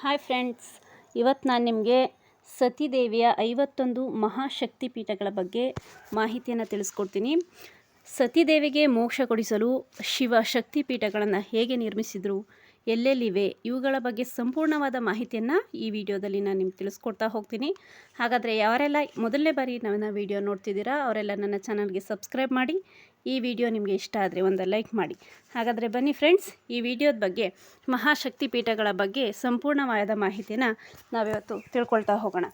Hi friends, ಇವತ್ತು ನಾನು ನಿಮಗೆ ಸತಿದೇವಿಯ 51 ಮಹಾಶಕ್ತಿ ಪೀಠಗಳ ಬಗ್ಗೆ ಮಾಹಿತಿಯನ್ನು ತಿಳಿಸ್ಕೊಡ್ತೀನಿ. ಸತಿದೇವಿಗೆ ಮೋಕ್ಷ ಕೊಡಿಸಲು ಶಿವ ಶಕ್ತಿ ಪೀಠಗಳನ್ನು ಹೇಗೆ ನಿರ್ಮಿಸಿದರು, ಎಲ್ಲೆಲ್ಲಿವೆ, ಇವುಗಳ ಬಗ್ಗೆ ಸಂಪೂರ್ಣವಾದ ಮಾಹಿತಿಯನ್ನು ಈ ವಿಡಿಯೋದಲ್ಲಿ ನಾನು ನಿಮ್ಗೆ ತಿಳಿಸ್ಕೊಡ್ತಾ ಹೋಗ್ತೀನಿ. ಹಾಗಾದರೆ ಯಾರೆಲ್ಲ ಮೊದಲನೇ ಬಾರಿ ನನ್ನ ವಿಡಿಯೋ ನೋಡ್ತಿದ್ದೀರಾ ಅವರೆಲ್ಲ ನನ್ನ ಚಾನಲ್ಗೆ ಸಬ್ಸ್ಕ್ರೈಬ್ ಮಾಡಿ. ಈ ವಿಡಿಯೋ ನಿಮಗೆ ಇಷ್ಟ ಆದರೆ ಒಂದು ಲೈಕ್ ಮಾಡಿ. ಹಾಗಾದರೆ ಬನ್ನಿ ಫ್ರೆಂಡ್ಸ್, ಈ ವಿಡಿಯೋದ ಬಗ್ಗೆ ಮಹಾಶಕ್ತಿ ಪೀಠಗಳ ಬಗ್ಗೆ ಸಂಪೂರ್ಣವಾದ ಮಾಹಿತಿನ ನಾವಿವತ್ತು ತಿಳ್ಕೊಳ್ತಾ ಹೋಗೋಣ.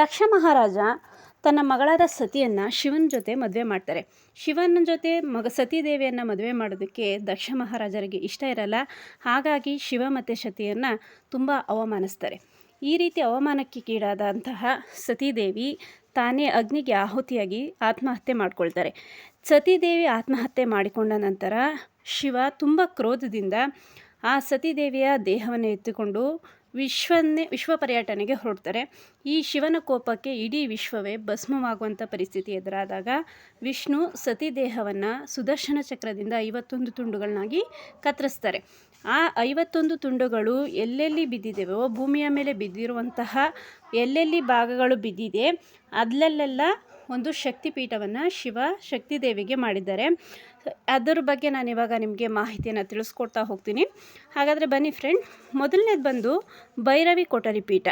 ದಕ್ಷ ಮಹಾರಾಜ ತನ್ನ ಮಗಳಾದ ಸತಿಯನ್ನು ಶಿವನ ಜೊತೆ ಮದುವೆ ಮಾಡ್ತಾರೆ. ಶಿವನ ಜೊತೆ ಸತಿದೇವಿಯನ್ನು ಮದುವೆ ಮಾಡೋದಕ್ಕೆ ದಕ್ಷ ಮಹಾರಾಜರಿಗೆ ಇಷ್ಟ ಇರಲ್ಲ. ಹಾಗಾಗಿ ಶಿವ ಮತ್ತು ಸತಿಯನ್ನು ತುಂಬ ಅವಮಾನಿಸ್ತಾರೆ. ಈ ರೀತಿ ಅವಮಾನಕ್ಕೀಡಾದಂತಹ ಸತಿದೇವಿ ತಾನೇ ಅಗ್ನಿಗೆ ಆಹುತಿಯಾಗಿ ಆತ್ಮಹತ್ಯೆ ಮಾಡ್ಕೊಳ್ತಾರೆ. ಸತಿದೇವಿ ಆತ್ಮಹತ್ಯೆ ಮಾಡಿಕೊಂಡ ನಂತರ ಶಿವ ತುಂಬ ಕ್ರೋಧದಿಂದ ಆ ಸತಿದೇವಿಯ ದೇಹವನ್ನು ಎತ್ತಿಕೊಂಡು ವಿಶ್ವ ಪರ್ಯಟನೆಗೆ ಹೊರಡ್ತಾರೆ. ಈ ಶಿವನ ಕೋಪಕ್ಕೆ ಇಡೀ ವಿಶ್ವವೇ ಭಸ್ಮವಾಗುವಂಥ ಪರಿಸ್ಥಿತಿ ಎದುರಾದಾಗ ವಿಷ್ಣು ಸತಿದೇಹವನ್ನು ಸುದರ್ಶನ ಚಕ್ರದಿಂದ 51 ತುಂಡುಗಳನ್ನಾಗಿ ಕತ್ತರಿಸ್ತಾರೆ. ಆ 51 ತುಂಡುಗಳು ಎಲ್ಲೆಲ್ಲಿ ಬಿದ್ದಿದೆವೋ, ಭೂಮಿಯ ಮೇಲೆ ಬಿದ್ದಿರುವಂತಹ ಎಲ್ಲೆಲ್ಲಿ ಭಾಗಗಳು ಬಿದ್ದಿದೆ ಅಲ್ಲೆಲ್ಲ ಒಂದು ಶಕ್ತಿಪೀಠವನ್ನು ಶಿವ ಶಕ್ತಿದೇವಿಗೆ ಮಾಡಿದ್ದಾರೆ. ಅದರ ಬಗ್ಗೆ ನಾನು ಇವಾಗ ನಿಮಗೆ ಮಾಹಿತಿಯನ್ನು ತಿಳಿಸ್ಕೊಡ್ತಾ ಹೋಗ್ತೀನಿ. ಹಾಗಾದರೆ ಬನ್ನಿ ಫ್ರೆಂಡ್, ಮೊದಲನೇದು ಬಂದು ಭೈರವಿ ಕೊಠರಿ ಪೀಠ.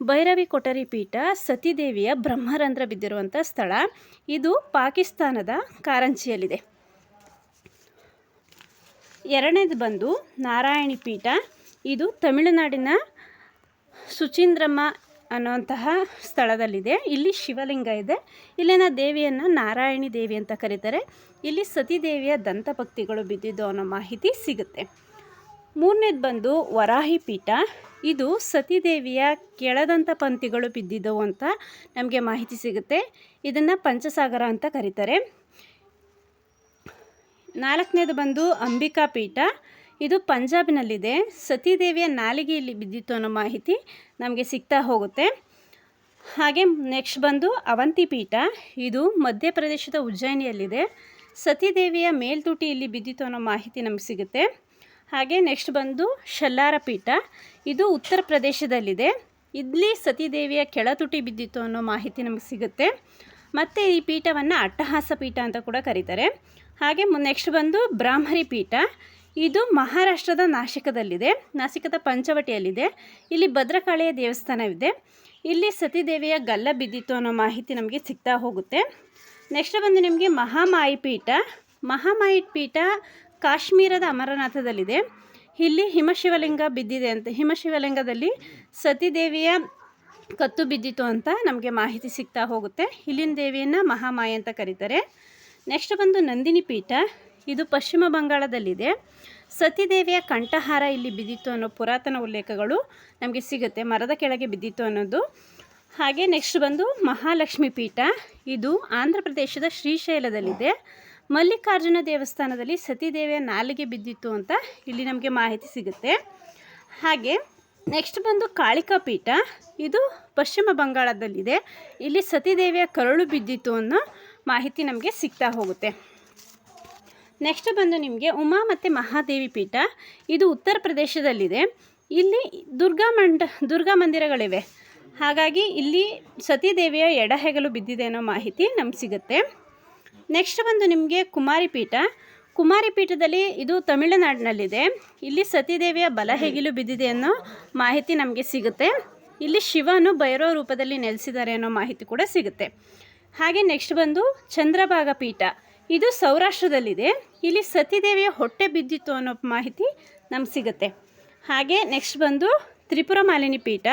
ಭೈರವಿ ಕೊಠರಿ ಪೀಠ ಸತಿದೇವಿಯ ಬ್ರಹ್ಮರಂಧ್ರ ಬಿದ್ದಿರುವಂಥ ಸ್ಥಳ. ಇದು ಪಾಕಿಸ್ತಾನದ ಕಾರಂಚಿಯಲ್ಲಿದೆ. ಎರಡನೇದು ಬಂದು ನಾರಾಯಣಿ ಪೀಠ. ಇದು ತಮಿಳುನಾಡಿನ ಸುಚೀಂದ್ರಮ್ಮ ಅನ್ನುವಂತಹ ಸ್ಥಳದಲ್ಲಿದೆ. ಇಲ್ಲಿ ಶಿವಲಿಂಗ ಇದೆ. ಇಲ್ಲಿನ ದೇವಿಯನ್ನು ನಾರಾಯಣಿ ದೇವಿ ಅಂತ ಕರೀತಾರೆ. ಇಲ್ಲಿ ಸತಿದೇವಿಯ ದಂತಭಕ್ತಿಗಳು ಬಿದ್ದಿದ್ದು ಅನ್ನೋ ಮಾಹಿತಿ ಸಿಗುತ್ತೆ. ಮೂರನೇದು ಬಂದು ವರಾಹಿ ಪೀಠ. ಇದು ಸತಿದೇವಿಯ ಕೆಳದಂತ ಪಂಕ್ತಿಗಳು ಬಿದ್ದಿದ್ದವು ಅಂತ ನಮಗೆ ಮಾಹಿತಿ ಸಿಗುತ್ತೆ. ಇದನ್ನು ಪಂಚಸಾಗರ ಅಂತ ಕರೀತಾರೆ. ನಾಲ್ಕನೇದು ಬಂದು ಅಂಬಿಕಾ ಪೀಠ. ಇದು ಪಂಜಾಬ್ನಲ್ಲಿದೆ. ಸತಿದೇವಿಯ ನಾಲಿಗೆ ಇಲ್ಲಿ ಬಿದ್ದಿತ್ತು ಅನ್ನೋ ಮಾಹಿತಿ ನಮಗೆ ಸಿಗ್ತಾ ಹೋಗುತ್ತೆ. ಹಾಗೆ ನೆಕ್ಸ್ಟ್ ಬಂದು ಅವಂತಿ ಪೀಠ. ಇದು ಮಧ್ಯಪ್ರದೇಶದ ಉಜ್ಜಯಿನಿಯಲ್ಲಿದೆ. ಸತಿದೇವಿಯ ಮೇಲ್ತುಟಿ ಇಲ್ಲಿ ಬಿದ್ದಿತ್ತು ಅನ್ನೋ ಮಾಹಿತಿ ನಮಗೆ ಸಿಗುತ್ತೆ. ಹಾಗೆ ನೆಕ್ಸ್ಟ್ ಬಂದು ಶಲ್ಲಾರ ಪೀಠ. ಇದು ಉತ್ತರ ಪ್ರದೇಶದಲ್ಲಿದೆ. ಇಲ್ಲಿ ಸತಿದೇವಿಯ ಕೆಳತುಟಿ ಬಿದ್ದಿತ್ತು ಅನ್ನೋ ಮಾಹಿತಿ ನಮಗೆ ಸಿಗುತ್ತೆ. ಮತ್ತು ಈ ಪೀಠವನ್ನು ಅಟ್ಟಹಾಸ ಪೀಠ ಅಂತ ಕೂಡ ಕರೀತಾರೆ. ಹಾಗೆ ನೆಕ್ಸ್ಟ್ ಬಂದು ಬ್ರಾಹ್ಮರಿ ಪೀಠ. ಇದು ಮಹಾರಾಷ್ಟ್ರದ ನಾಸಿಕದ ಪಂಚವಟಿಯಲ್ಲಿದೆ. ಇಲ್ಲಿ ಭದ್ರಕಾಳಿಯ ದೇವಸ್ಥಾನವಿದೆ. ಇಲ್ಲಿ ಸತಿದೇವಿಯ ಗಲ್ಲ ಬಿದ್ದಿತ್ತು ಅನ್ನೋ ಮಾಹಿತಿ ನಮಗೆ ಸಿಗ್ತಾ ಹೋಗುತ್ತೆ. ನೆಕ್ಸ್ಟ್ ಬಂದು ನಿಮಗೆ ಮಹಾಮಾಯಿ ಪೀಠ. ಮಹಾಮಾಯಿ ಪೀಠ ಕಾಶ್ಮೀರದ ಅಮರನಾಥದಲ್ಲಿದೆ. ಇಲ್ಲಿ ಹಿಮಶಿವಲಿಂಗ ಬಿದ್ದಿದೆ ಅಂತ, ಹಿಮಶಿವಲಿಂಗದಲ್ಲಿ ಸತಿದೇವಿಯ ಕತ್ತು ಬಿದ್ದಿತ್ತು ಅಂತ ನಮಗೆ ಮಾಹಿತಿ ಸಿಗ್ತಾ ಹೋಗುತ್ತೆ. ಇಲ್ಲಿನ ದೇವಿಯನ್ನು ಮಹಾಮಾಯಿ ಅಂತ ಕರೀತಾರೆ. ನೆಕ್ಸ್ಟ್ ಬಂದು ನಂದಿನಿ ಪೀಠ. ಇದು ಪಶ್ಚಿಮ ಬಂಗಾಳದಲ್ಲಿದೆ. ಸತಿದೇವಿಯ ಕಂಠಹಾರ ಇಲ್ಲಿ ಬಿದ್ದಿತ್ತು ಅನ್ನೋ ಪುರಾತನ ಉಲ್ಲೇಖಗಳು ನಮಗೆ ಸಿಗುತ್ತೆ. ಮರದ ಕೆಳಗೆ ಬಿದ್ದಿತ್ತು ಅನ್ನೋದು. ಹಾಗೆ ನೆಕ್ಸ್ಟ್ ಬಂದು ಮಹಾಲಕ್ಷ್ಮಿ ಪೀಠ. ಇದು ಆಂಧ್ರ ಪ್ರದೇಶದ ಶ್ರೀಶೈಲದಲ್ಲಿದೆ. ಮಲ್ಲಿಕಾರ್ಜುನ ದೇವಸ್ಥಾನದಲ್ಲಿ ಸತಿದೇವಿಯ ನಾಲಿಗೆ ಬಿದ್ದಿತ್ತು ಅಂತ ಇಲ್ಲಿ ನಮಗೆ ಮಾಹಿತಿ ಸಿಗುತ್ತೆ. ಹಾಗೆ ನೆಕ್ಸ್ಟ್ ಬಂದು ಕಾಳಿಕಾ ಪೀಠ. ಇದು ಪಶ್ಚಿಮ ಬಂಗಾಳದಲ್ಲಿದೆ. ಇಲ್ಲಿ ಸತಿದೇವಿಯ ಕರಳು ಬಿದ್ದಿತ್ತು ಅನ್ನೋ ಮಾಹಿತಿ ನಮಗೆ ಸಿಗ್ತಾ ಹೋಗುತ್ತೆ. ನೆಕ್ಸ್ಟ್ ಬಂದು ನಿಮಗೆ ಉಮಾ ಮತ್ತು ಮಹಾದೇವಿ ಪೀಠ. ಇದು ಉತ್ತರ ಪ್ರದೇಶದಲ್ಲಿದೆ. ಇಲ್ಲಿ ದುರ್ಗಾ ಮಂದಿರಗಳಿವೆ. ಹಾಗಾಗಿ ಇಲ್ಲಿ ಸತಿದೇವಿಯ ಎಡಹೆಗಲು ಬಿದ್ದಿದೆ ಅನ್ನೋ ಮಾಹಿತಿ ನಮ್ಗೆ ಸಿಗುತ್ತೆ. ನೆಕ್ಸ್ಟ್ ಬಂದು ನಿಮಗೆ ಕುಮಾರಿ ಪೀಠ. ಕುಮಾರಿ ಪೀಠದಲ್ಲಿ ಇದು ತಮಿಳುನಾಡಿನಲ್ಲಿದೆ. ಇಲ್ಲಿ ಸತಿದೇವಿಯ ಬಲಹೆಗಿಲು ಬಿದ್ದಿದೆ ಅನ್ನೋ ಮಾಹಿತಿ ನಮಗೆ ಸಿಗುತ್ತೆ. ಇಲ್ಲಿ ಶಿವನು ಭೈರವ ರೂಪದಲ್ಲಿ ನೆಲೆಸಿದ್ದಾರೆ ಅನ್ನೋ ಮಾಹಿತಿ ಕೂಡ ಸಿಗುತ್ತೆ. ಹಾಗೆ ನೆಕ್ಸ್ಟ್ ಬಂದು ಚಂದ್ರಭಾಗ ಪೀಠ. ಇದು ಸೌರಾಷ್ಟ್ರದಲ್ಲಿದೆ. ಇಲ್ಲಿ ಸತಿದೇವಿಯ ಹೊಟ್ಟೆ ಬಿದ್ದಿತ್ತು ಅನ್ನೋ ಮಾಹಿತಿ ನಮ್ಗೆ ಸಿಗುತ್ತೆ. ಹಾಗೆ ನೆಕ್ಸ್ಟ್ ಬಂದು ತ್ರಿಪುರ ಮಾಲಿನಿ ಪೀಠ.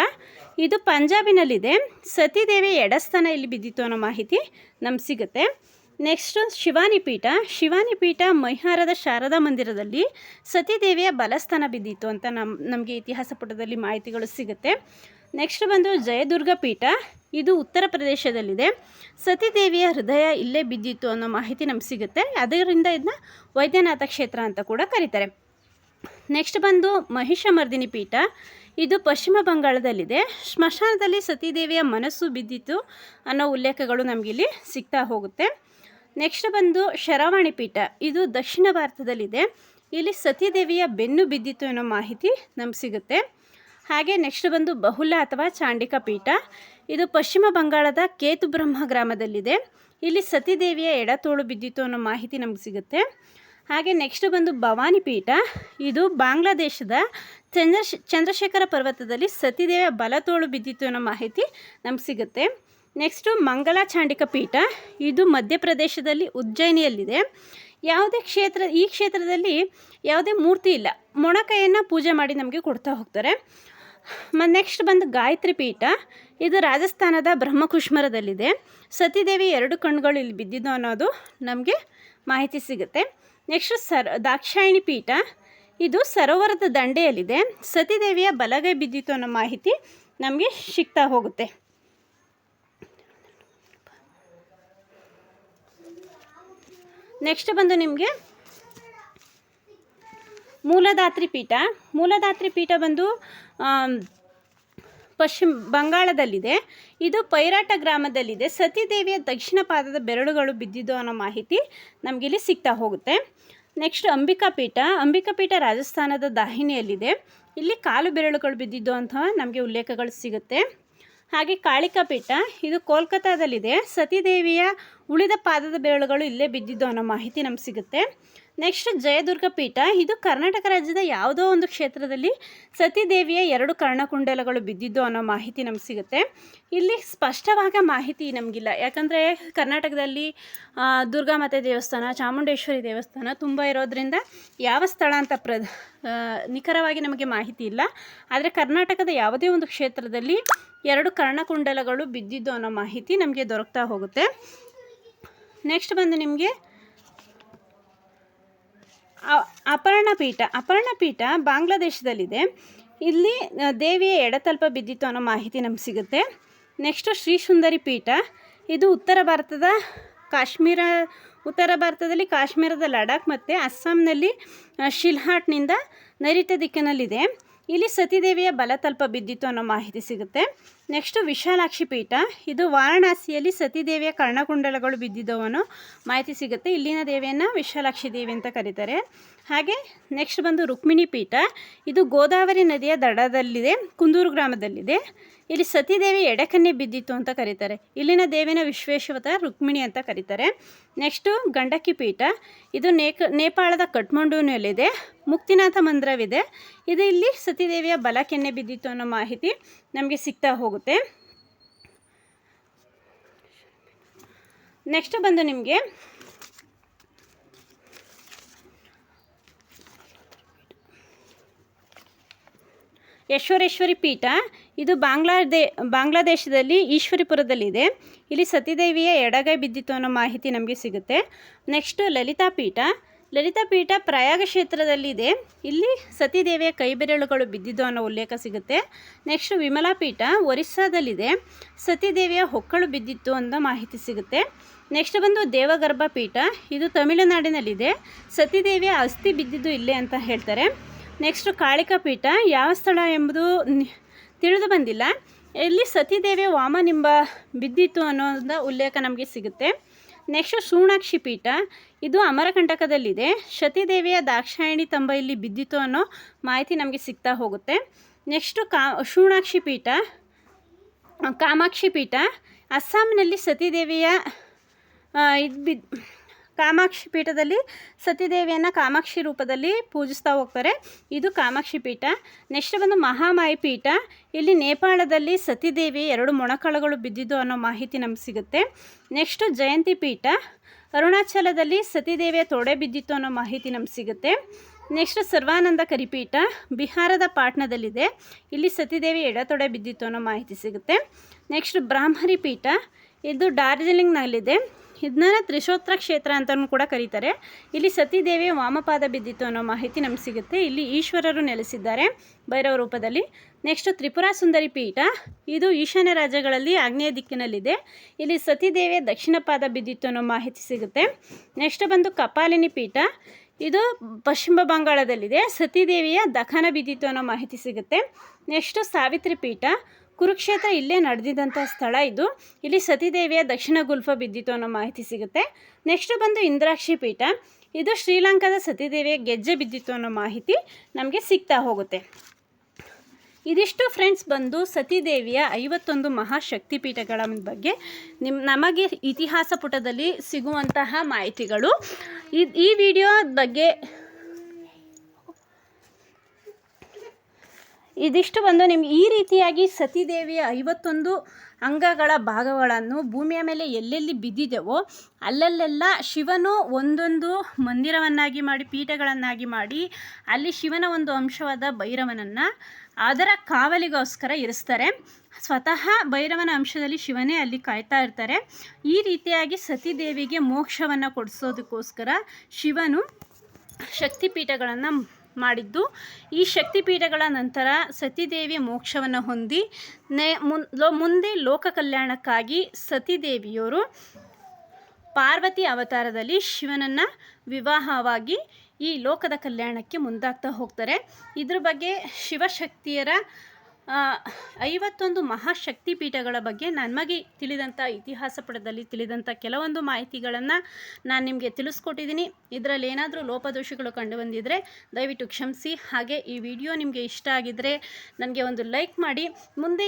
ಇದು ಪಂಜಾಬಿನಲ್ಲಿದೆ. ಸತಿದೇವಿಯ ಎಡಸ್ಥಾನ ಇಲ್ಲಿ ಬಿದ್ದಿತ್ತು ಅನ್ನೋ ಮಾಹಿತಿ ನಮ್ಗೆ ಸಿಗುತ್ತೆ. ನೆಕ್ಸ್ಟ್ ಶಿವಾನಿ ಪೀಠ. ಶಿವಾನಿ ಪೀಠ ಮೈಹಾರದ ಶಾರದಾ ಮಂದಿರದಲ್ಲಿ ಸತಿದೇವಿಯ ಬಲಸ್ಥಾನ ಬಿದ್ದಿತ್ತು ಅಂತ ನಮಗೆ ಇತಿಹಾಸ ಪುಟದಲ್ಲಿ ಮಾಹಿತಿಗಳು ಸಿಗುತ್ತೆ. ನೆಕ್ಸ್ಟ್ ಬಂದು ಜಯದುರ್ಗ ಪೀಠ. ಇದು ಉತ್ತರ ಪ್ರದೇಶದಲ್ಲಿದೆ. ಸತಿದೇವಿಯ ಹೃದಯ ಇಲ್ಲೇ ಬಿದ್ದಿತ್ತು ಅನ್ನೋ ಮಾಹಿತಿ ನಮ್ಗೆ ಸಿಗುತ್ತೆ. ಅದರಿಂದ ಇದನ್ನ ವೈದ್ಯನಾಥ ಕ್ಷೇತ್ರ ಅಂತ ಕೂಡ ಕರೀತಾರೆ. ನೆಕ್ಸ್ಟ್ ಬಂದು ಮಹಿಷಮರ್ದಿನಿ ಪೀಠ. ಇದು ಪಶ್ಚಿಮ ಬಂಗಾಳದಲ್ಲಿದೆ. ಸ್ಮಶಾನದಲ್ಲಿ ಸತಿದೇವಿಯ ಮನಸ್ಸು ಬಿದ್ದಿತ್ತು ಅನ್ನೋ ಉಲ್ಲೇಖಗಳು ನಮಗಿಲ್ಲಿ ಸಿಗ್ತಾ ಹೋಗುತ್ತೆ. ನೆಕ್ಸ್ಟ್ ಬಂದು ಶರವಾಣಿ ಪೀಠ. ಇದು ದಕ್ಷಿಣ ಭಾರತದಲ್ಲಿದೆ. ಇಲ್ಲಿ ಸತಿದೇವಿಯ ಬೆನ್ನು ಬಿದ್ದಿತ್ತು ಅನ್ನೋ ಮಾಹಿತಿ ನಮ್ಗೆ ಸಿಗುತ್ತೆ. ಹಾಗೆ ನೆಕ್ಸ್ಟ್ ಬಂದು ಬಹುಲ ಅಥವಾ ಚಾಂಡಿಕ ಪೀಠ. ಇದು ಪಶ್ಚಿಮ ಬಂಗಾಳದ ಕೇತುಬ್ರಹ್ಮ ಗ್ರಾಮದಲ್ಲಿದೆ. ಇಲ್ಲಿ ಸತಿದೇವಿಯ ಎಡತೋಳು ಬಿದ್ದಿತ್ತು ಅನ್ನೋ ಮಾಹಿತಿ ನಮ್ಗೆ ಸಿಗುತ್ತೆ. ಹಾಗೆ ನೆಕ್ಸ್ಟ್ ಬಂದು ಭವಾನಿ ಪೀಠ. ಇದು ಬಾಂಗ್ಲಾದೇಶದ ಚಂದ್ರಶೇಖರ ಪರ್ವತದಲ್ಲಿ ಸತಿದೇವಿಯ ಬಲತೋಳು ಬಿದ್ದಿತ್ತು ಅನ್ನೋ ಮಾಹಿತಿ ನಮ್ಗೆ ಸಿಗುತ್ತೆ. ನೆಕ್ಸ್ಟು ಮಂಗಲ ಚಾಂಡಿಕ ಪೀಠ. ಇದು ಮಧ್ಯಪ್ರದೇಶದಲ್ಲಿ ಉಜ್ಜಯಿನಿಯಲ್ಲಿದೆ. ಈ ಕ್ಷೇತ್ರದಲ್ಲಿ ಯಾವುದೇ ಮೂರ್ತಿ ಇಲ್ಲ, ಮೊಣಕೈಯನ್ನು ಪೂಜೆ ಮಾಡಿ ನಮಗೆ ಕೊಡ್ತಾ ಹೋಗ್ತಾರೆ. ನೆಕ್ಸ್ಟ್ ಬಂದು ಗಾಯತ್ರಿ ಪೀಠ. ಇದು ರಾಜಸ್ಥಾನದ ಬ್ರಹ್ಮಕುಷ್ಮರದಲ್ಲಿದೆ. ಸತಿದೇವಿ 2 ಕಣ್ಣುಗಳು ಇಲ್ಲಿ ಬಿದ್ದಿದ್ದು ಅನ್ನೋದು ನಮಗೆ ಮಾಹಿತಿ ಸಿಗುತ್ತೆ. ನೆಕ್ಸ್ಟ್ ದಾಕ್ಷಾಯಿಣಿ ಪೀಠ. ಇದು ಸರೋವರದ ದಂಡೆಯಲ್ಲಿದೆ. ಸತಿದೇವಿಯ ಬಲಗೈ ಬಿದ್ದಿತ್ತು ಅನ್ನೋ ಮಾಹಿತಿ ನಮಗೆ ಸಿಗ್ತಾ ಹೋಗುತ್ತೆ. ನೆಕ್ಸ್ಟ್ ಬಂದು ನಿಮಗೆ ಮೂಲದಾತ್ರಿ ಪೀಠ. ಮೂಲದಾತ್ರಿ ಪೀಠ ಬಂದು ಪಶ್ಚಿಮ ಬಂಗಾಳದಲ್ಲಿದೆ. ಇದು ಪೈರಾಟ ಗ್ರಾಮದಲ್ಲಿದೆ. ಸತಿದೇವಿಯ ದಕ್ಷಿಣ ಪಾದದ ಬೆರಳುಗಳು ಬಿದ್ದಿದ್ದು ಅನ್ನೋ ಮಾಹಿತಿ ನಮಗಿಲ್ಲಿ ಸಿಗ್ತಾ ಹೋಗುತ್ತೆ. ನೆಕ್ಸ್ಟ್ ಅಂಬಿಕಾ ಪೀಠ. ಅಂಬಿಕಾ ಪೀಠ ರಾಜಸ್ಥಾನದ ದಾಹಿನಿಯಲ್ಲಿದೆ. ಇಲ್ಲಿ ಕಾಲು ಬೆರಳುಗಳು ಬಿದ್ದಿದ್ದು ಅಂತ ನಮಗೆ ಉಲ್ಲೇಖಗಳು ಸಿಗುತ್ತೆ. ಹಾಗೆ ಕಾಳಿಕಾ ಪೀಠ. ಇದು ಕೋಲ್ಕತ್ತಾದಲ್ಲಿದೆ. ಸತಿದೇವಿಯ ಉಳಿದ ಪಾದದ ಬೆರಳುಗಳು ಇಲ್ಲೇ ಬಿದ್ದಿದ್ದು ಅನ್ನೋ ಮಾಹಿತಿ ನಮ್ಗೆ ಸಿಗುತ್ತೆ. ನೆಕ್ಸ್ಟ್ ಜಯದುರ್ಗ ಪೀಠ. ಇದು ಕರ್ನಾಟಕ ರಾಜ್ಯದ ಯಾವುದೋ ಒಂದು ಕ್ಷೇತ್ರದಲ್ಲಿ ಸತಿದೇವಿಯ 2 ಕರ್ಣಕುಂಡಲಗಳು ಬಿದ್ದಿದ್ದು ಅನ್ನೋ ಮಾಹಿತಿ ನಮ್ಗೆ ಸಿಗುತ್ತೆ. ಇಲ್ಲಿ ಸ್ಪಷ್ಟವಾದ ಮಾಹಿತಿ ನಮಗಿಲ್ಲ, ಯಾಕಂದರೆ ಕರ್ನಾಟಕದಲ್ಲಿ ದುರ್ಗಾಮಾತೆ ದೇವಸ್ಥಾನ, ಚಾಮುಂಡೇಶ್ವರಿ ದೇವಸ್ಥಾನ ತುಂಬ ಇರೋದ್ರಿಂದ ಯಾವ ಸ್ಥಳ ಅಂತ ನಿಖರವಾಗಿ ನಮಗೆ ಮಾಹಿತಿ ಇಲ್ಲ. ಆದರೆ ಕರ್ನಾಟಕದ ಯಾವುದೇ ಒಂದು ಕ್ಷೇತ್ರದಲ್ಲಿ 2 ಕರ್ಣಕುಂಡಲಗಳು ಬಿದ್ದಿದ್ದು ಅನ್ನೋ ಮಾಹಿತಿ ನಮಗೆ ದೊರಕ್ತಾ ಹೋಗುತ್ತೆ. ನೆಕ್ಸ್ಟ್ ಬಂದು ನಿಮಗೆ ಅಪರ್ಣ ಪೀಠ. ಅಪರ್ಣ ಪೀಠ ಬಾಂಗ್ಲಾದೇಶದಲ್ಲಿದೆ. ಇಲ್ಲಿ ದೇವಿಯ ಎಡತಲ್ಪ ಬಿದ್ದಿತ್ತು ಅನ್ನೋ ಮಾಹಿತಿ ನಮ್ಗೆ ಸಿಗುತ್ತೆ. ನೆಕ್ಸ್ಟು ಶ್ರೀ ಸುಂದರಿ ಪೀಠ. ಇದು ಉತ್ತರ ಭಾರತದಲ್ಲಿ ಕಾಶ್ಮೀರದ ಲಡಾಖ್ ಮತ್ತು ಅಸ್ಸಾಂನಲ್ಲಿ ಶಿಲ್ಹಾಟ್ನಿಂದ ನೈಋತ್ಯ ದಿಕ್ಕಿನಲ್ಲಿದೆ. ಇಲ್ಲಿ ಸತಿದೇವಿಯ ಬಲತಲ್ಪ ಬಿದ್ದಿತ್ತು ಅನ್ನೋ ಮಾಹಿತಿ ಸಿಗುತ್ತೆ. ನೆಕ್ಸ್ಟು ವಿಶಾಲಾಕ್ಷಿ ಪೀಠ. ಇದು ವಾರಣಾಸಿಯಲ್ಲಿ ಸತಿದೇವಿಯ ಕರ್ಣಕುಂಡಲಗಳು ಬಿದ್ದಿದ್ದವು ಅನ್ನೋ ಮಾಹಿತಿ ಸಿಗುತ್ತೆ. ಇಲ್ಲಿನ ದೇವಿಯನ್ನು ವಿಶಾಲಾಕ್ಷಿ ದೇವಿ ಅಂತ ಕರೀತಾರೆ. ಹಾಗೆ ನೆಕ್ಸ್ಟ್ ಬಂದು ರುಕ್ಮಿಣಿ ಪೀಠ. ಇದು ಗೋದಾವರಿ ನದಿಯ ದಡದಲ್ಲಿದೆ, ಕುಂದೂರು ಗ್ರಾಮದಲ್ಲಿದೆ. ಇಲ್ಲಿ ಸತಿದೇವಿ ಎಡಕನ್ನೆ ಬಿದ್ದಿತ್ತು ಅಂತ ಕರೀತಾರೆ. ಇಲ್ಲಿನ ದೇವಿನ ವಿಶ್ವೇಶ್ವತ ರುಕ್ಮಿಣಿ ಅಂತ ಕರೀತಾರೆ. ನೆಕ್ಸ್ಟು ಗಂಡಕಿ ಪೀಠ. ಇದು ನೇಪಾಳದ ಕಠ್ಮಂಡುವಿನಲ್ಲಿದೆ. ಮುಕ್ತಿನಾಥ ಮಂದಿರವಿದೆ. ಇದು ಇಲ್ಲಿ ಸತಿದೇವಿಯ ಬಲಕೆನ್ನೆ ಬಿದ್ದಿತ್ತು ಅನ್ನೋ ಮಾಹಿತಿ ನಮಗೆ ಸಿಗ್ತಾ ಹೋಗುತ್ತೆ. ನೆಕ್ಸ್ಟ್ ಬಂದು ನಿಮಗೆ ಯಶ್ವರೇಶ್ವರಿ ಪೀಠ. ಇದು ಬಾಂಗ್ಲಾದೇಶದಲ್ಲಿ ಈಶ್ವರಿಪುರದಲ್ಲಿದೆ. ಇಲ್ಲಿ ಸತಿದೇವಿಯ ಎಡಗೈ ಬಿದ್ದಿತ್ತು ಅನ್ನೋ ಮಾಹಿತಿ ನಮಗೆ ಸಿಗುತ್ತೆ. ನೆಕ್ಸ್ಟು ಲಲಿತಾ ಪೀಠ. ಲಲಿತಾ ಪೀಠ ಪ್ರಯಾಗ ಕ್ಷೇತ್ರದಲ್ಲಿದೆ. ಇಲ್ಲಿ ಸತಿದೇವಿಯ ಕೈಬೆರಳುಗಳು ಬಿದ್ದಿದ್ದು ಅನ್ನೋ ಉಲ್ಲೇಖ ಸಿಗುತ್ತೆ. ನೆಕ್ಸ್ಟ್ ವಿಮಲಾ ಪೀಠ ಒರಿಸ್ಸಾದಲ್ಲಿದೆ. ಸತಿದೇವಿಯ ಹೊಕ್ಕಳು ಬಿದ್ದಿತ್ತು ಅನ್ನೋ ಮಾಹಿತಿ ಸಿಗುತ್ತೆ. ನೆಕ್ಸ್ಟ್ ಬಂದು ದೇವಗರ್ಭ ಪೀಠ. ಇದು ತಮಿಳುನಾಡಿನಲ್ಲಿದೆ. ಸತಿದೇವಿಯ ಅಸ್ಥಿ ಬಿದ್ದಿದ್ದು ಇಲ್ಲೇ ಅಂತ ಹೇಳ್ತಾರೆ. ನೆಕ್ಸ್ಟು ಕಾಳಿಕಾ ಪೀಠ. ಯಾವ ಸ್ಥಳ ಎಂಬುದು ತಿಳಿದು ಬಂದಿಲ್ಲ. ಇಲ್ಲಿ ಸತಿದೇವಿಯ ವಾಮನಿಂಬ ಬಿದ್ದಿತ್ತು ಅನ್ನೋದ ಉಲ್ಲೇಖ ನಮಗೆ ಸಿಗುತ್ತೆ. ನೆಕ್ಸ್ಟು ಶೂಣಾಕ್ಷಿ ಪೀಠ. ಇದು ಅಮರಕಂಟಕದಲ್ಲಿದೆ. ಸತಿದೇವಿಯ ದಾಕ್ಷಾಯಿಣಿ ತಂಬ ಇಲ್ಲಿ ಬಿದ್ದಿತ್ತು ಅನ್ನೋ ಮಾಹಿತಿ ನಮಗೆ ಸಿಗ್ತಾ ಹೋಗುತ್ತೆ. ನೆಕ್ಸ್ಟು ಶೂಣಾಕ್ಷಿ ಪೀಠ. ಕಾಮಾಕ್ಷಿ ಪೀಠ. ಅಸ್ಸಾಂನಲ್ಲಿ ಸತಿದೇವಿಯ ಕಾಮಾಕ್ಷಿ ಪೀಠದಲ್ಲಿ ಸತಿದೇವಿಯನ್ನು ಕಾಮಾಕ್ಷಿ ರೂಪದಲ್ಲಿ ಪೂಜಿಸ್ತಾ ಹೋಗ್ತಾರೆ. ಇದು ಕಾಮಾಕ್ಷಿ ಪೀಠ. ನೆಕ್ಸ್ಟ್ ಬಂದು ಮಹಾಮಾಯಿ ಪೀಠ. ಇಲ್ಲಿ ನೇಪಾಳದಲ್ಲಿ ಸತಿದೇವಿ 2 ಮೊಣಕಾಲುಗಳು ಬಿದ್ದಿದ್ದು ಅನ್ನೋ ಮಾಹಿತಿ ನಮ್ಗೆ ಸಿಗುತ್ತೆ. ನೆಕ್ಸ್ಟು ಜಯಂತಿ ಪೀಠ. ಅರುಣಾಚಲದಲ್ಲಿ ಸತಿದೇವಿಯ ತೊಡೆ ಬಿದ್ದಿತ್ತು ಅನ್ನೋ ಮಾಹಿತಿ ನಮ್ಗೆ ಸಿಗುತ್ತೆ. ನೆಕ್ಸ್ಟ್ ಸರ್ವಾನಂದ ಕರಿಪೀಠ. ಬಿಹಾರದ ಪಾಟ್ನಾದಲ್ಲಿದೆ. ಇಲ್ಲಿ ಸತಿದೇವಿ ಎಡತೊಡೆ ಬಿದ್ದಿತ್ತು ಅನ್ನೋ ಮಾಹಿತಿ ಸಿಗುತ್ತೆ. ನೆಕ್ಸ್ಟ್ ಬ್ರಾಹ್ಮರಿ ಪೀಠ. ಇದು ಡಾರ್ಜಿಲಿಂಗ್ನಲ್ಲಿದೆ. ಇದನ್ನ ತ್ರಿಶೋತ್ರ ಕ್ಷೇತ್ರ ಅಂತಲೂ ಕೂಡ ಕರೀತಾರೆ. ಇಲ್ಲಿ ಸತಿದೇವಿಯ ವಾಮಪಾದ ಬಿದ್ದಿತ್ತು ಅನ್ನೋ ಮಾಹಿತಿ ನಮ್ಗೆ ಸಿಗುತ್ತೆ. ಇಲ್ಲಿ ಈಶ್ವರರು ನೆಲೆಸಿದ್ದಾರೆ ಭೈರವ ರೂಪದಲ್ಲಿ. ನೆಕ್ಸ್ಟ್ ತ್ರಿಪುರ ಸುಂದರಿ ಪೀಠ. ಇದು ಈಶಾನ್ಯ ರಾಜ್ಯಗಳಲ್ಲಿ ಆಗ್ನೇಯ ದಿಕ್ಕಿನಲ್ಲಿದೆ. ಇಲ್ಲಿ ಸತಿದೇವಿಯ ದಕ್ಷಿಣ ಪಾದ ಬಿದ್ದಿತ್ತು ಅನ್ನೋ ಮಾಹಿತಿ ಸಿಗುತ್ತೆ. ನೆಕ್ಸ್ಟ್ ಬಂದು ಕಪಾಲಿನಿ ಪೀಠ. ಇದು ಪಶ್ಚಿಮ ಬಂಗಾಳದಲ್ಲಿದೆ. ಸತಿದೇವಿಯ ದಖನ ಬಿದ್ದಿತ್ತು ಅನ್ನೋ ಮಾಹಿತಿ ಸಿಗುತ್ತೆ. ನೆಕ್ಸ್ಟು ಸಾವಿತ್ರಿ ಪೀಠ. ಕುರುಕ್ಷೇತ್ರ ಇಲ್ಲೇ ನಡೆದಿದ್ದಂಥ ಸ್ಥಳ ಇದು. ಇಲ್ಲಿ ಸತಿದೇವಿಯ ದಕ್ಷಿಣ ಗುಲ್ಫ ಬಿದ್ದಿತ್ತು ಅನ್ನೋ ಮಾಹಿತಿ ಸಿಗುತ್ತೆ. ನೆಕ್ಸ್ಟ್ ಬಂದು ಇಂದ್ರಾಕ್ಷಿ ಪೀಠ. ಇದು ಶ್ರೀಲಂಕಾದ ಸತಿದೇವಿಯ ಗೆಜ್ಜೆ ಬಿದ್ದಿತ್ತು ಅನ್ನೋ ಮಾಹಿತಿ ನಮಗೆ ಸಿಗ್ತಾ ಹೋಗುತ್ತೆ. ಇದಿಷ್ಟು ಫ್ರೆಂಡ್ಸ್ ಬಂದು ಸತಿದೇವಿಯ 51 ಮಹಾಶಕ್ತಿಪೀಠಗಳ ಬಗ್ಗೆ ನಮಗೆ ಇತಿಹಾಸ ಪುಟದಲ್ಲಿ ಸಿಗುವಂತಹ ಮಾಹಿತಿಗಳು. ಈ ವಿಡಿಯೋ ಬಗ್ಗೆ ಇದಿಷ್ಟು ಬಂದು ನಿಮ್ಗೆ ಈ ರೀತಿಯಾಗಿ ಸತಿದೇವಿಯ 51 ಅಂಗಗಳ ಭಾಗಗಳನ್ನು ಭೂಮಿಯ ಮೇಲೆ ಎಲ್ಲೆಲ್ಲಿ ಬಿದ್ದಿದೆವೋ ಅಲ್ಲಲ್ಲೆಲ್ಲ ಶಿವನು ಒಂದೊಂದು ಮಂದಿರವನ್ನಾಗಿ ಮಾಡಿ, ಪೀಠಗಳನ್ನಾಗಿ ಮಾಡಿ, ಅಲ್ಲಿ ಶಿವನ ಒಂದು ಅಂಶವಾದ ಭೈರವನನ್ನು ಅದರ ಕಾವಲಿಗೋಸ್ಕರ ಇರಿಸ್ತಾರೆ. ಸ್ವತಃ ಭೈರವನ ಅಂಶದಲ್ಲಿ ಶಿವನೇ ಅಲ್ಲಿ ಕಾಯ್ತಾ ಇರ್ತಾರೆ. ಈ ರೀತಿಯಾಗಿ ಸತಿದೇವಿಗೆ ಮೋಕ್ಷವನ್ನು ಕೊಡಿಸೋದಕ್ಕೋಸ್ಕರ ಶಿವನು ಶಕ್ತಿಪೀಠಗಳನ್ನು ಮಾಡಿದ್ದು. ಈ ಶಕ್ತಿಪೀಠಗಳ ನಂತರ ಸತಿದೇವಿ ಮೋಕ್ಷವನ್ನು ಹೊಂದಿ ಮುಂದೆ ಲೋಕ ಕಲ್ಯಾಣಕ್ಕಾಗಿ ಸತಿದೇವಿಯವರು ಪಾರ್ವತಿ ಅವತಾರದಲ್ಲಿ ಶಿವನನ್ನು ವಿವಾಹವಾಗಿ ಈ ಲೋಕದ ಕಲ್ಯಾಣಕ್ಕೆ ಮುಂದಾಗ್ತಾ ಹೋಗ್ತಾರೆ. ಇದ್ರ ಬಗ್ಗೆ ಶಿವಶಕ್ತಿಯರ 51 ಮಹಾಶಕ್ತಿಪೀಠಗಳ ಬಗ್ಗೆ ನಮಗೆ ತಿಳಿದಂಥ ಇತಿಹಾಸ ಪುಟದಲ್ಲಿ ತಿಳಿದಂಥ ಕೆಲವೊಂದು ಮಾಹಿತಿಗಳನ್ನು ನಾನು ನಿಮಗೆ ತಿಳಿಸ್ಕೊಟ್ಟಿದ್ದೀನಿ. ಇದರಲ್ಲಿ ಏನಾದರೂ ಲೋಪದೋಷಗಳು ಕಂಡು ಬಂದಿದ್ದರೆ ದಯವಿಟ್ಟು ಕ್ಷಮಿಸಿ. ಹಾಗೆ ಈ ವಿಡಿಯೋ ನಿಮಗೆ ಇಷ್ಟ ಆಗಿದ್ದರೆ ನನಗೆ ಒಂದು ಲೈಕ್ ಮಾಡಿ. ಮುಂದೆ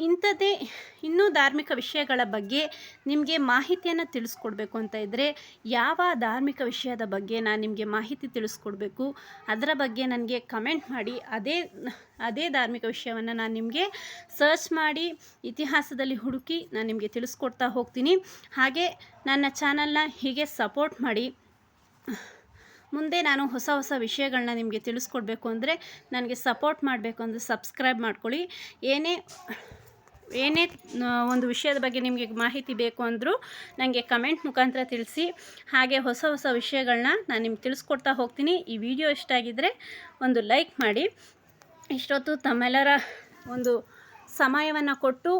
ಇಂಥದ್ದೇ ಇನ್ನೂ ಧಾರ್ಮಿಕ ವಿಷಯಗಳ ಬಗ್ಗೆ ನಿಮಗೆ ಮಾಹಿತಿಯನ್ನು ತಿಳಿಸ್ಕೊಡ್ಬೇಕು ಅಂತ ಇದ್ದರೆ, ಯಾವ ಧಾರ್ಮಿಕ ವಿಷಯದ ಬಗ್ಗೆ ನಾನು ನಿಮಗೆ ಮಾಹಿತಿ ತಿಳಿಸ್ಕೊಡ್ಬೇಕು ಅದರ ಬಗ್ಗೆ ನನಗೆ ಕಮೆಂಟ್ ಮಾಡಿ. ಅದೇ ಧಾರ್ಮಿಕ ವಿಷಯವನ್ನು ನಾನು ನಿಮಗೆ ಸರ್ಚ್ ಮಾಡಿ ಇತಿಹಾಸದಲ್ಲಿ ಹುಡುಕಿ ನಾನು ನಿಮಗೆ ತಿಳಿಸ್ಕೊಡ್ತಾ ಹೋಗ್ತೀನಿ. ಹಾಗೆ ನನ್ನ ಚಾನಲ್ನ ಹೀಗೆ ಸಪೋರ್ಟ್ ಮಾಡಿ. ಮುಂದೆ ನಾನು ಹೊಸ ಹೊಸ ವಿಷಯಗಳನ್ನ ನಿಮಗೆ ತಿಳಿಸ್ಕೊಡ್ಬೇಕು ಅಂದರೆ, ನನಗೆ ಸಪೋರ್ಟ್ ಮಾಡಬೇಕು ಅಂದರೆ ಸಬ್ಸ್ಕ್ರೈಬ್ ಮಾಡ್ಕೊಳ್ಳಿ. ಏನೇ ಒಂದು ವಿಷಯದ ಬಗ್ಗೆ ನಿಮಗೆ ಮಾಹಿತಿ ಬೇಕು ಅಂದರೂ ನನಗೆ ಕಮೆಂಟ್ ಮುಖಾಂತರ ತಿಳಿಸಿ. ಹಾಗೆ ಹೊಸ ಹೊಸ ವಿಷಯಗಳನ್ನ ನಾನು ನಿಮ್ಗೆ ತಿಳಿಸ್ಕೊಡ್ತಾ ಹೋಗ್ತೀನಿ. ಈ ವಿಡಿಯೋ ಇಷ್ಟ ಆಗಿದ್ದರೆ ಒಂದು ಲೈಕ್ ಮಾಡಿ. ಇಷ್ಟೊತ್ತು ತಮ್ಮೆಲ್ಲರ ಒಂದು ಸಮಯವನ್ನು ಕೊಟ್ಟು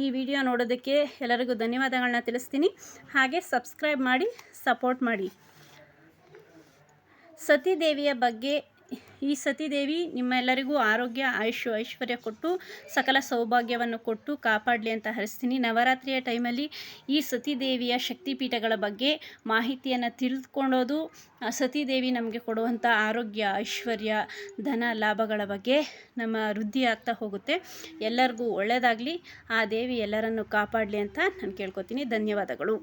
ಈ ವಿಡಿಯೋ ನೋಡೋದಕ್ಕೆ ಎಲ್ಲರಿಗೂ ಧನ್ಯವಾದಗಳನ್ನ ತಿಳಿಸ್ತೀನಿ. ಹಾಗೆ ಸಬ್ಸ್ಕ್ರೈಬ್ ಮಾಡಿ, ಸಪೋರ್ಟ್ ಮಾಡಿ. ಸತಿದೇವಿಯ ಬಗ್ಗೆ, ಈ ಸತಿದೇವಿ ನಿಮ್ಮೆಲ್ಲರಿಗೂ ಆರೋಗ್ಯ, ಆಯುಷ್ಯ, ಐಶ್ವರ್ಯ ಕೊಟ್ಟು ಸಕಲ ಸೌಭಾಗ್ಯವನ್ನು ಕೊಟ್ಟು ಕಾಪಾಡಲಿ ಅಂತ ಹರಿಸ್ತೀನಿ. ನವರಾತ್ರಿಯ ಟೈಮಲ್ಲಿ ಈ ಸತಿದೇವಿಯ ಶಕ್ತಿಪೀಠಗಳ ಬಗ್ಗೆ ಮಾಹಿತಿಯನ್ನು ತಿಳಿದುಕೊಳ್ಳೋದು, ಸತಿದೇವಿ ನಮಗೆ ಕೊಡುವಂಥ ಆರೋಗ್ಯ, ಐಶ್ವರ್ಯ, ಧನ ಲಾಭಗಳ ಬಗ್ಗೆ ನಮ್ಮ ವೃದ್ಧಿ ಆಗ್ತಾ ಹೋಗುತ್ತೆ. ಎಲ್ಲರಿಗೂ ಒಳ್ಳೆಯದಾಗಲಿ, ಆ ದೇವಿ ಎಲ್ಲರನ್ನು ಕಾಪಾಡಲಿ ಅಂತ ನಾನು ಕೇಳ್ಕೊತೀನಿ. ಧನ್ಯವಾದಗಳು.